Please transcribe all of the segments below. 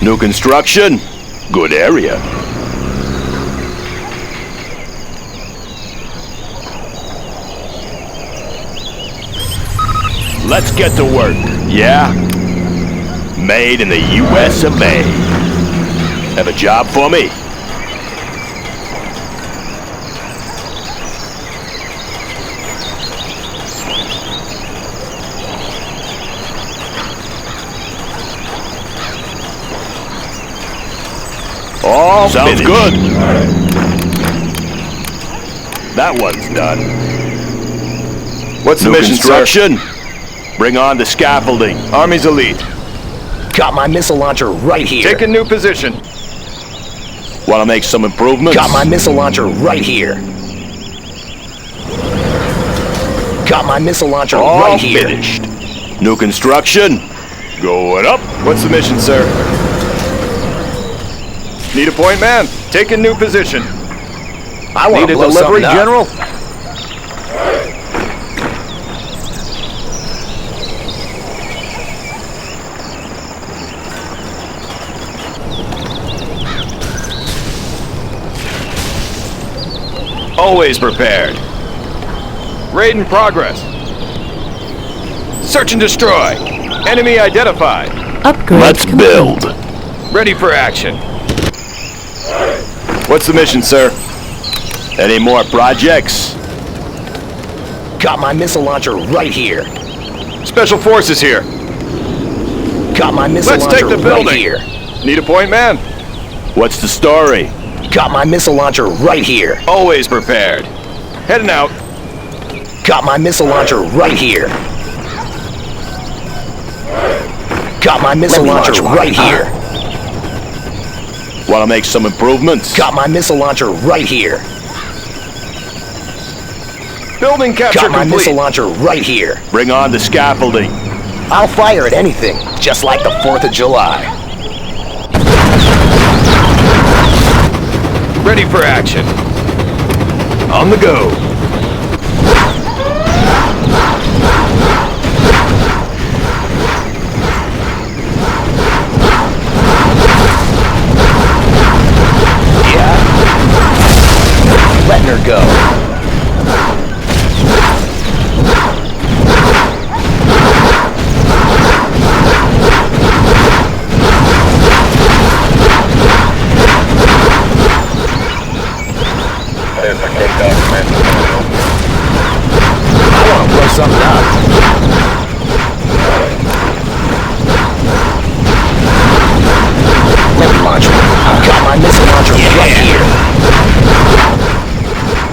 New construction? Good area. Let's get to work. Yeah? Made in the US of A. Have a job for me? All sounds finished. Good. That one's done. What's the mission, construction? Sir? Bring on the scaffolding. Army's elite. Got my missile launcher right here. Take a new position. Want to make some improvements? Got my missile launcher right here. Got my missile launcher all right here. Finished. New construction? Going up. What's the mission, sir? Need a point man. Take a new position. I want to blow delivery, General? Always prepared. Raid in progress. Search and destroy. Enemy identified. Upgrade. Let's build. Ready for action. What's the mission, sir? Any more projects? Got my missile launcher right here. Special forces here. Got my missile launcher take the building. right here. Need a point man? What's the story? Got my missile launcher right here. Always prepared. Heading out. Got my missile launcher right here. Got my missile launcher right here. Want to make some improvements? Got my missile launcher right here. Building capture Got my complete. missile launcher right here. Bring on the scaffolding. I'll fire at anything, just like the 4th of July. Ready for action. On the go. Yeah? Letting her go. Something up. Let me launch one. Got my missile launcher right here.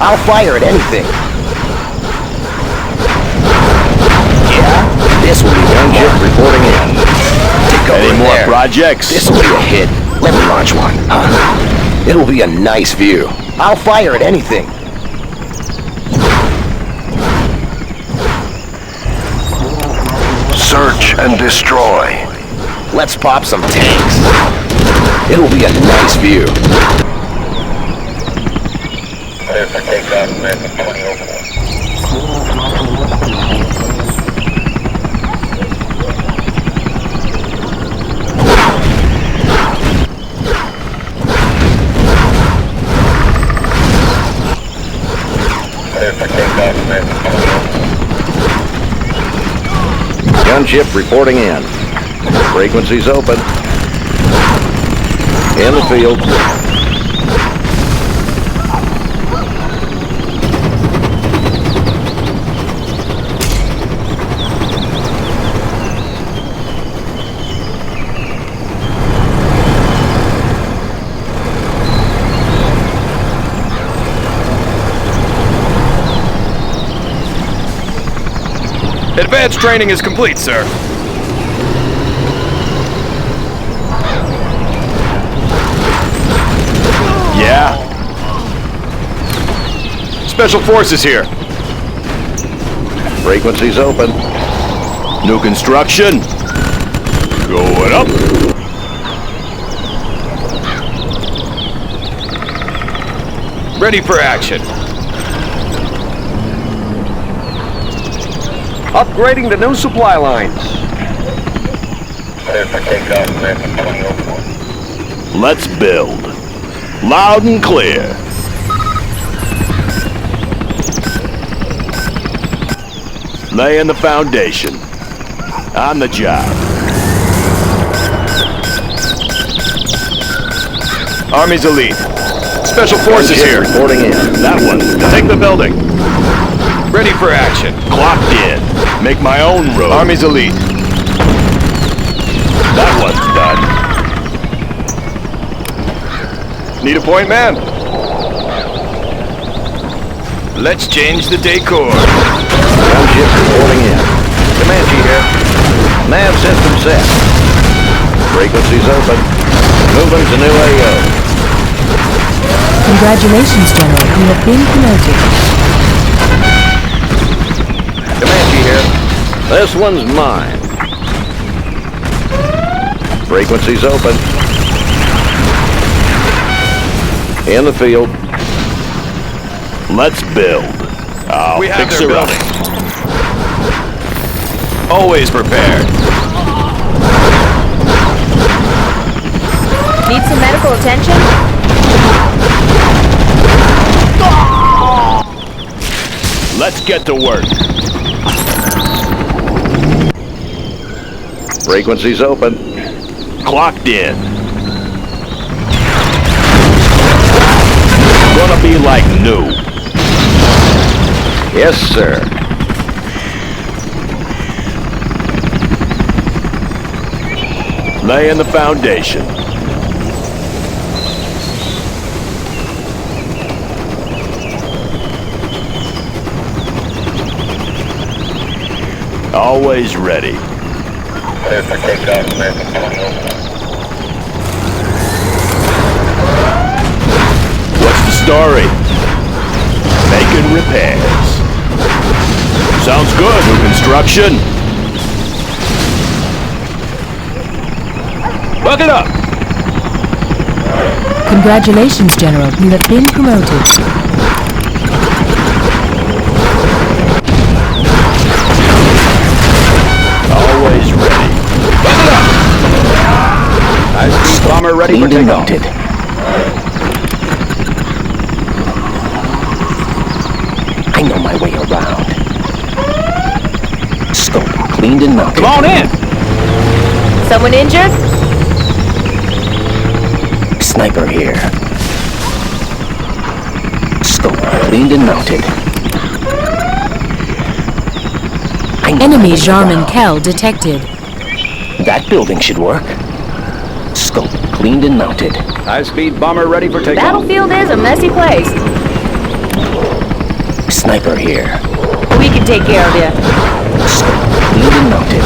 I'll fire at anything. Yeah, this will be one ship reporting in. Any more projects? This will be a hit. Let me launch one. It'll be a nice view. I'll fire at anything. Search and destroy. Let's pop some tanks. It'll be a nice view. Gunship reporting in. Frequencies open. In the field. Advanced training is complete, sir. Yeah? Special forces here. Frequencies open. New construction? Going up. Ready for action. Upgrading the new supply lines. Let's build. Loud and clear. Laying the foundation. On the job. Army's elite. Special forces here. Reporting in. That one's done. Take the building. Ready for action. Clocked in. Make my own road. Army's elite. That one's done. Need a point man? Let's change the decor. Gunship reporting in. Comanche here. Nav system set. Frequencies open. Moving to new AO. Congratulations, General. You have been promoted. Comanche here. This one's mine. Frequencies open. In the field. Let's build. I'll We have fix their her up. building. Always prepared. Need some medical attention? Let's get to work. Frequencies open. Clocked in. Gonna be like new. Yes, sir. Laying the foundation. Always ready. What's the story? Making repairs. Sounds good. New construction. Bucket up. Congratulations, General. You have been promoted. Always ready. Bucket up. High-speed bomber ready for takeoff. Mounted. I know my way around. Scope cleaned and mounted. Come on in. Someone injured? Sniper here. Scope cleaned and mounted. Enemy Jarman Kell detected. That building should work. Scope cleaned and mounted. High-speed bomber ready for takeoff. Battlefield is a messy place. Sniper here. We can take care of you. Scope cleaned and mounted.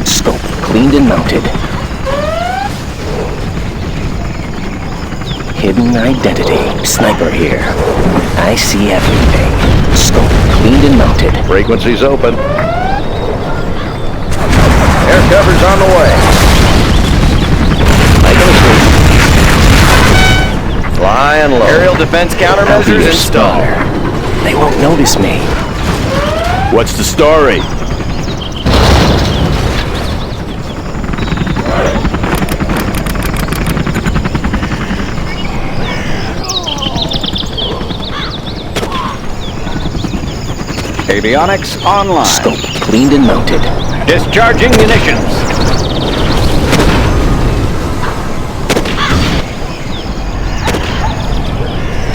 Scope cleaned and mounted. Hidden identity. Sniper here. I see everything. Scope cleaned and mounted. Frequencies open. Air cover's on the way. Making a sweep. Flying low. Aerial defense countermeasures installed. They won't notice me. What's the story? Avionics online. Scope cleaned and mounted. Discharging munitions.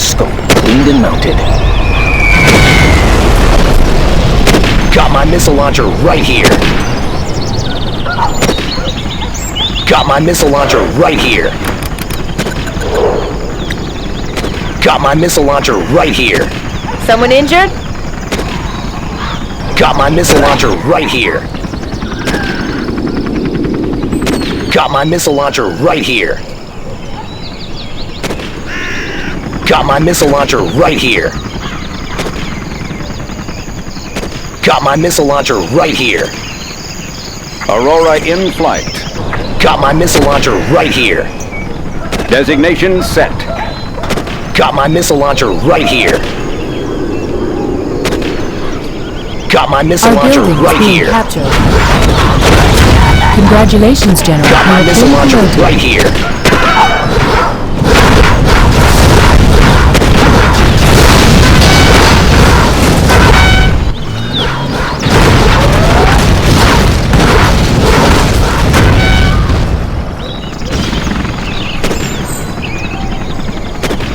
Scope cleaned and mounted. Got my missile launcher right here. Got my missile launcher right here. Got my missile launcher right here. Someone injured? Got my missile launcher right here. Got my missile launcher right here. Got my missile launcher right here. Got my missile launcher right here. Aurora in flight. Got my missile launcher right here. Designation set. Got my missile launcher right here. Got my missile Our launcher building is right being here. captured. Congratulations, General. Got You my have missile been launcher promoted. right here.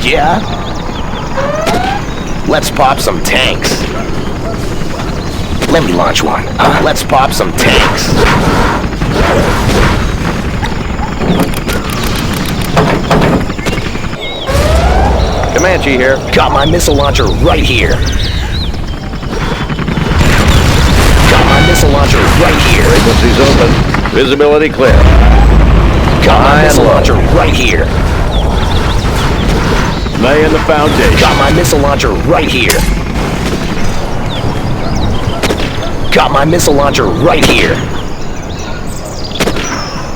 Yeah? Let's pop some tanks. Let me launch one. Let's pop some tanks. Comanche here. Got my missile launcher right here. Got my missile launcher right here. Frequencies open. Visibility clear. Got my High and missile low. launcher right here. Laying the foundation. Got my missile launcher right here. Got my missile launcher right here.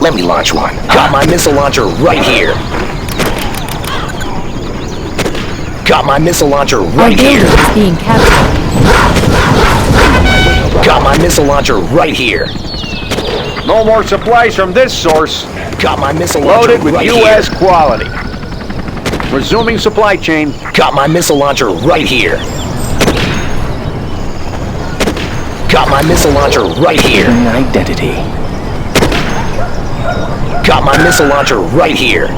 Let me launch one. Got my missile launcher right here. Got my missile launcher Our right building here. is being captured. Got my missile launcher right here. No more supplies from this source. Got my missile launcher Loaded with right U.S. here. quality. Resuming supply chain. Got my missile launcher right here. Got my missile launcher right here. Identity. Got my missile launcher right here.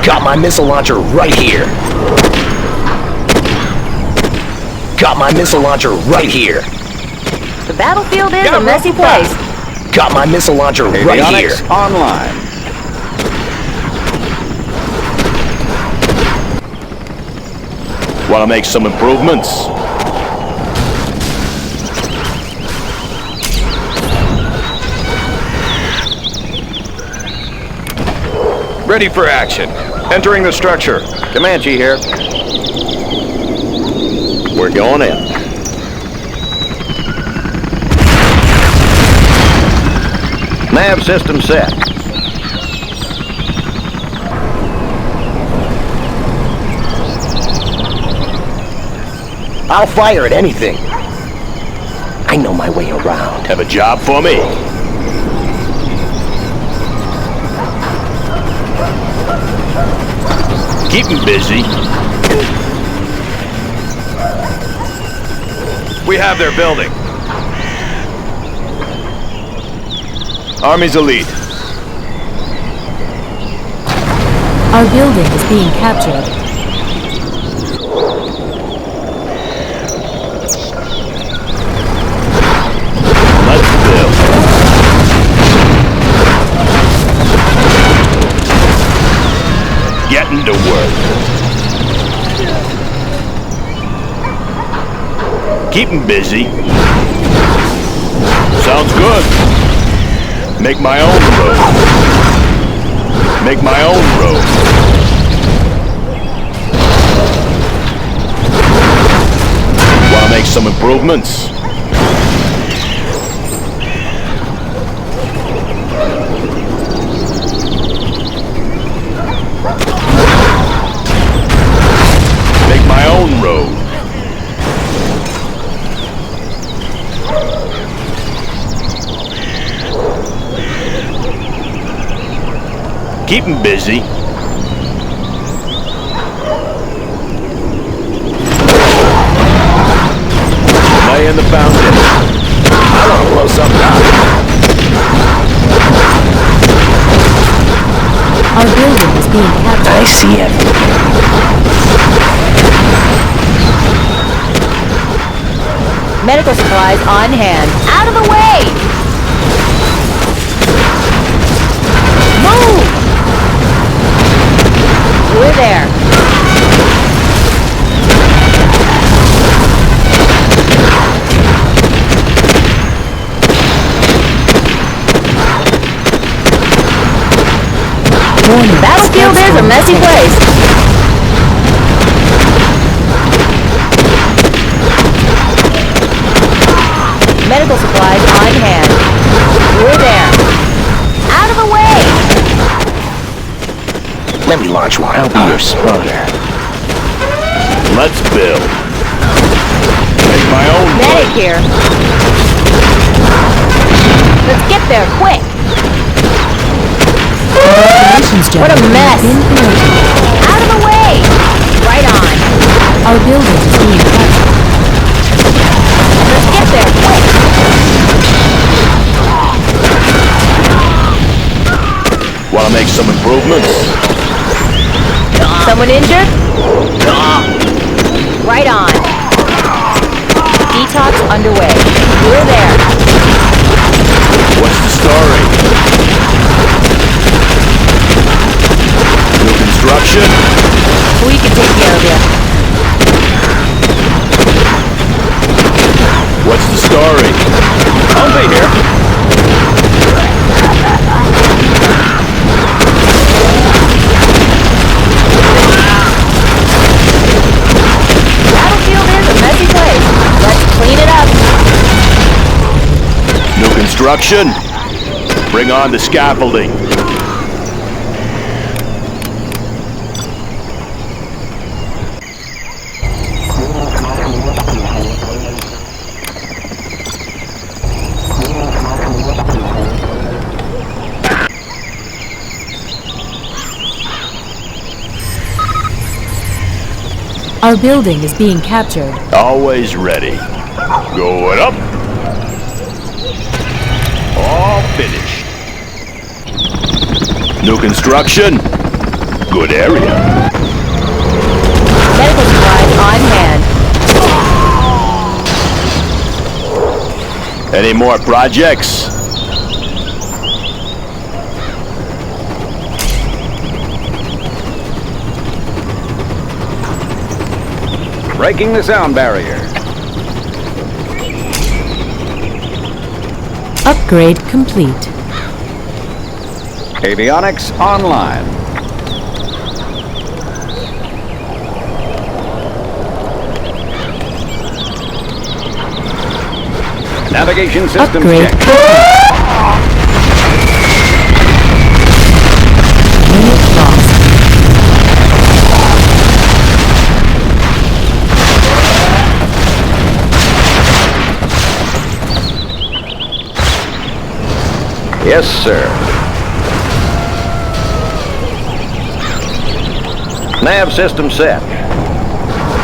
Got my missile launcher right here. Got my missile launcher right here. The battlefield is a messy place. Got my missile launcher right here. Avionics online. Want to make some improvements? Ready for action. Entering the structure. Comanche here. We're going in. Nav system set. I'll fire at anything. I know my way around. Have a job for me? Keep him busy. We have their building. Army's elite. Our building is being captured. Let's build. Getting to work. Keep him busy. Sounds good. Make my own road. Make my own road. Want to make some improvements? Make my own road. Keep him busy. Laying the foundation. I want to blow something up. Our building is being captured. I see everything. Medical supplies on hand. Out of the way! Move! We're there. Warning. Battlefield is a messy place. Medical supplies on hand. We're there. Out of the way! Let me launch one. I'll be your spotter. Let's build. my own Medic blood. here. Let's get there, quick! Congratulations, What a gentlemen. mess! You've been promoted. Out of the way! Right on. Our building is being captured. Let's get there, quick! Wanna make some improvements? Someone injured? Right on. Detox underway. We're there. What's the story? New construction? We can take care of you. What's the story? I'll be here. Battlefield is a messy place. Let's clean it up. New construction? Bring on the scaffolding. Our building is being captured. Always ready. Going up. All finished. New construction? Good area. Medical supplies on hand. Any more projects? Breaking the sound barrier. Upgrade complete. Avionics online. Navigation system Upgrade checked. Unit lost. Yes, sir. Nav system set.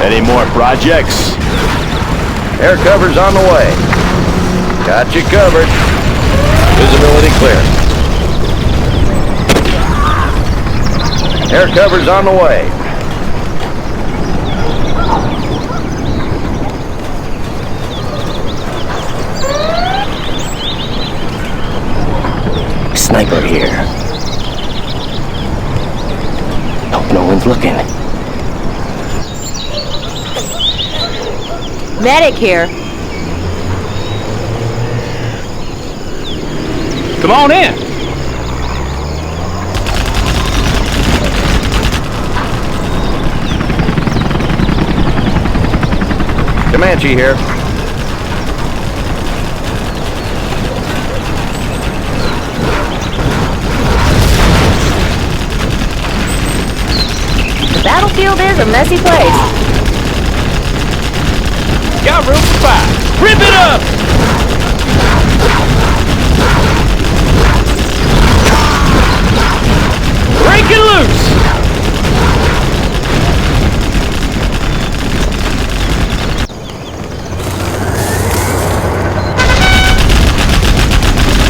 Any more projects? Air cover's on the way. Got you covered. Visibility clear. Air cover's on the way. Sniper here. Hope no one's looking. Medic here. Come on in. Comanche here. The battlefield is a messy place. Got room for 5. Rip it up! Break it loose!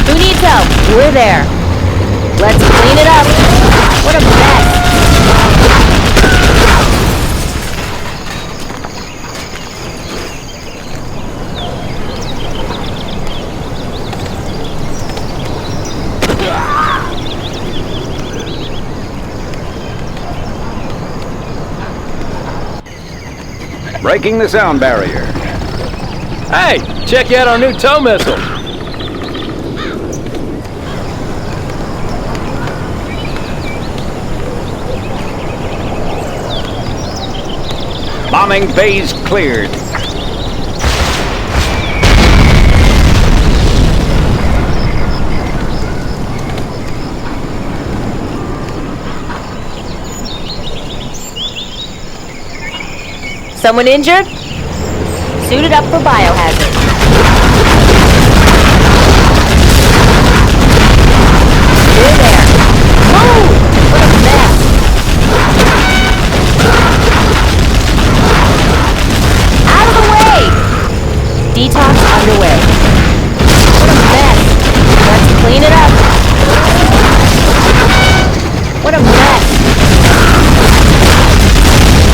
Who needs help? We're there. Let's clean it up. What a mess. Breaking the sound barrier. Hey, check out our new tow missile. Bombing phase cleared. Someone injured? Suited up for biohazard. You're there. Move! What a mess. Out of the way! Detox underway. What a mess. Let's clean it up. What a mess.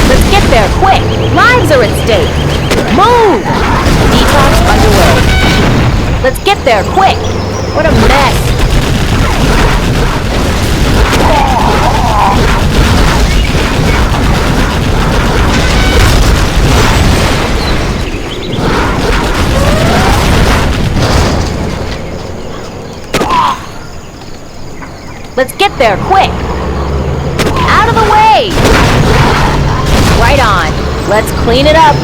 Let's get there, quick! Lives are at stake! Move! Detox underway. Let's get there, quick! What a mess! Let's get there, quick! Out of the way! Right on. Let's clean it up.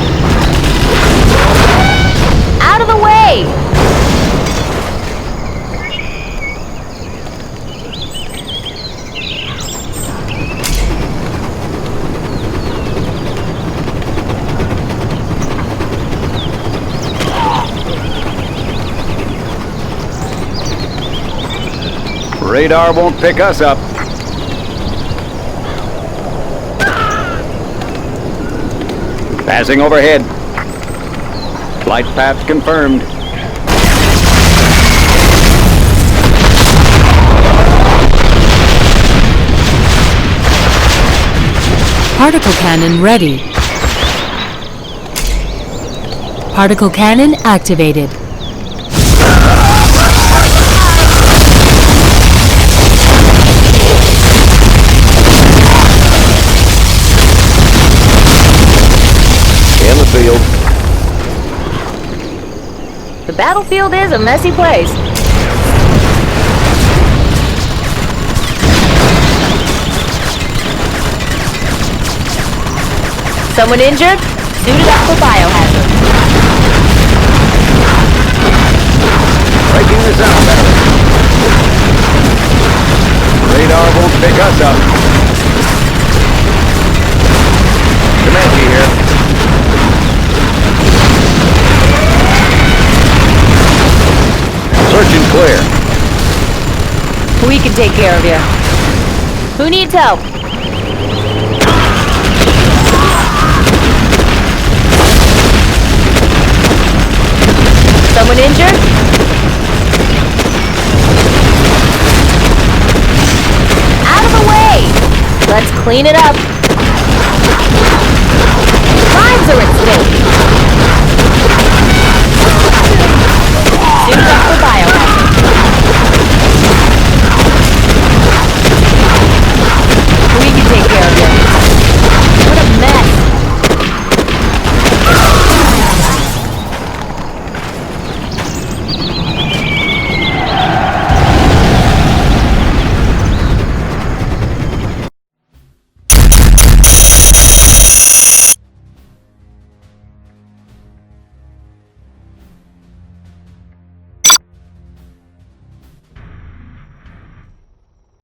Out of the way! Radar won't pick us up. Passing overhead. Flight path confirmed. Particle cannon ready. Particle cannon activated. In the field. The battlefield is a messy place. Someone injured? Suited up for biohazard. Breaking this out, better. Radar won't pick us up. Comanche here. Search and clear. We can take care of you. Who needs help? Someone injured? Out of the way! Let's clean it up. Lives are at stake.